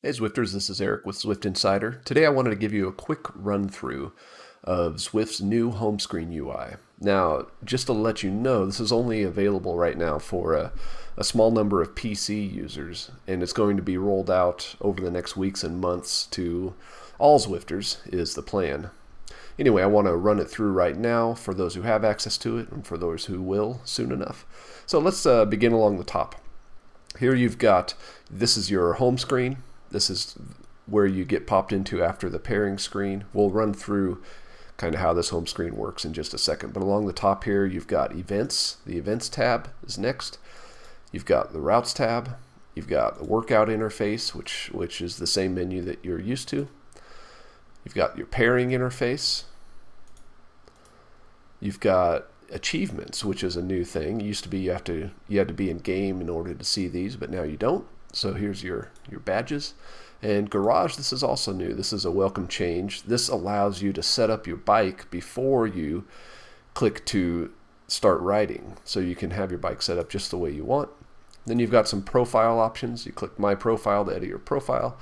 Hey Zwifters, this is Eric with Zwift Insider. Today I wanted to give you a quick run through of Zwift's new home screen UI. Now, just to let you know, this is only available right now for a small number of PC users, and it's going to be rolled out over the next weeks and months to all Zwifters, is the plan. Anyway, I want to run it through right now for those who have access to it and for those who will soon enough. So let's begin along the top. Here you've got, this is your home screen. This is where you get popped into after the pairing screen. We'll run through kind of how this home screen works in just a second. But along the top here, you've got events. The events tab is next. You've got the routes tab. You've got the workout interface, which is the same menu that you're used to. You've got your pairing interface. You've got achievements, which is a new thing. It used to be you had to be in game in order to see these, but now you don't. So here's your badges. And garage, this is also new. This is a welcome change. This allows you to set up your bike before you click to start riding. So you can have your bike set up just the way you want. Then you've got some profile options. You click my profile to edit your profile.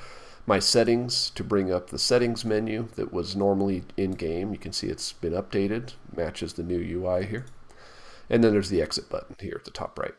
My settings to bring up the settings menu that was normally in game. You can see it's been updated, matches the new UI here. And then there's the exit button here at the top right.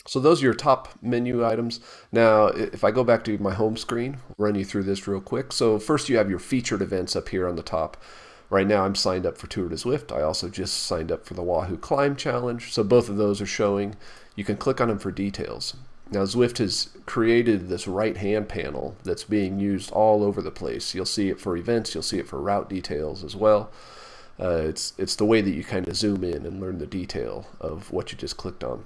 So those are your top menu items. Now, if I go back to my home screen, run you through this real quick. So first you have your featured events up here on the top. Right now I'm signed up for Tour de Zwift. I also just signed up for the Wahoo Climb Challenge. So both of those are showing. You can click on them for details. Now Zwift has created this right-hand panel that's being used all over the place. You'll see it for events. You'll see it for route details as well. It's the way that you kind of zoom in and learn the detail of what you just clicked on.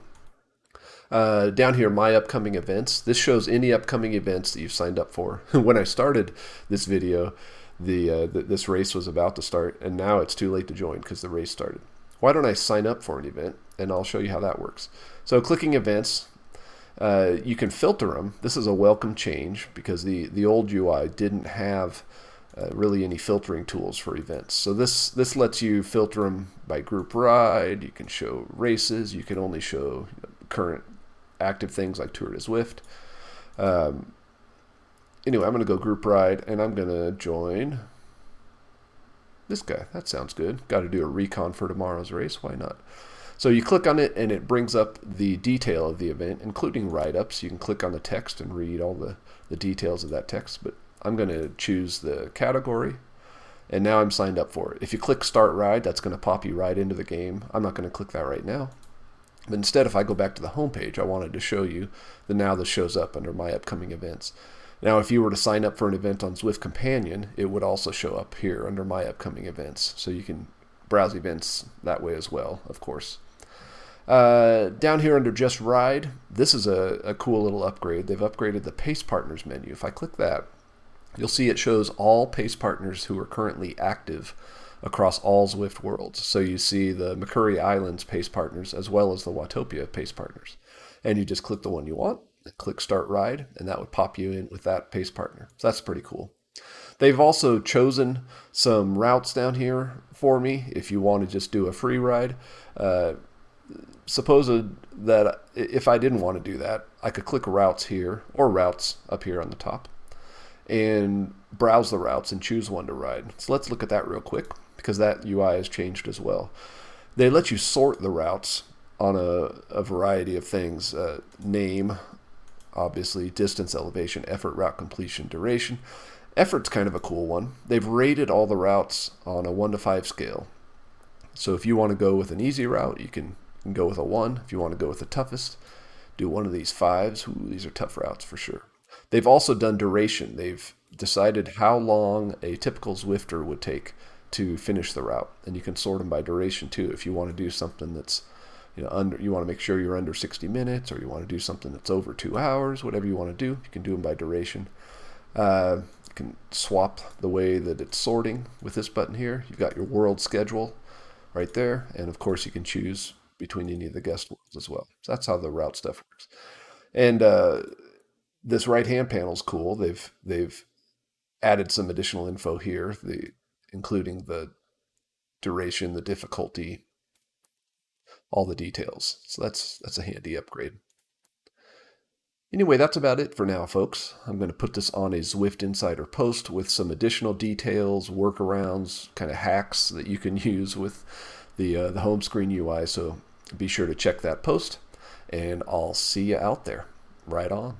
Down here, my upcoming events. This shows any upcoming events that you've signed up for. When I started this video, this race was about to start, and now it's too late to join because the race started. Why don't I sign up for an event, and I'll show you how that works. So clicking events, you can filter them. This is a welcome change because the old UI didn't have really any filtering tools for events. So this lets you filter them by group ride. You can show races. You can only show current active things like Tour de Zwift. Anyway, I'm going to go group ride, and I'm going to join this guy. That sounds good. Got to do a recon for tomorrow's race. Why not? So you click on it, and it brings up the detail of the event, including write-ups. You can click on the text and read all the details of that text, but I'm going to choose the category, and now I'm signed up for it. If you click Start Ride, that's going to pop you right into the game. I'm not going to click that right now. But instead, if I go back to the home page, I wanted to show you that now this shows up under my upcoming events. Now, if you were to sign up for an event on Zwift Companion, it would also show up here under my upcoming events. So you can browse events that way as well, of course. Down here under Just Ride, this is a cool little upgrade. They've upgraded the Pace Partners menu. If I click that, you'll see it shows all Pace Partners who are currently active across all Zwift worlds. So you see the McCurry Islands Pace Partners as well as the Watopia Pace Partners. And you just click the one you want, and click Start Ride, and that would pop you in with that Pace Partner. So that's pretty cool. They've also chosen some routes down here for me if you want to just do a free ride. Suppose that if I didn't want to do that, I could click routes here, or routes up here on the top, and browse the routes and choose one to ride. So let's look at that real quick because that UI has changed as well. They let you sort the routes on a variety of things. Name, obviously, distance, elevation, effort, route completion, duration. Effort's kind of a cool one. They've rated all the routes on a 1 to 5 scale. So if you want to go with an easy route, you can go with a 1. If you want to go with the toughest, do one of these 5s. Ooh, these are tough routes for sure. They've also done duration. They've decided how long a typical Zwifter would take to finish the route, and you can sort them by duration too. If you want to do something that's, you want to make sure you're under 60 minutes, or you want to do something that's over 2 hours, whatever you want to do, you can do them by duration. You can swap the way that it's sorting with this button here. You've got your world schedule right there, and of course you can choose between any of the guest worlds as well. So that's how the route stuff works. And this right-hand panel is cool. They've added some additional info here, including the duration, the difficulty, all the details. So that's a handy upgrade. Anyway, that's about it for now, folks. I'm going to put this on a Zwift Insider post with some additional details, workarounds, kind of hacks that you can use with the home screen UI. So be sure to check that post, and I'll see you out there. Right on.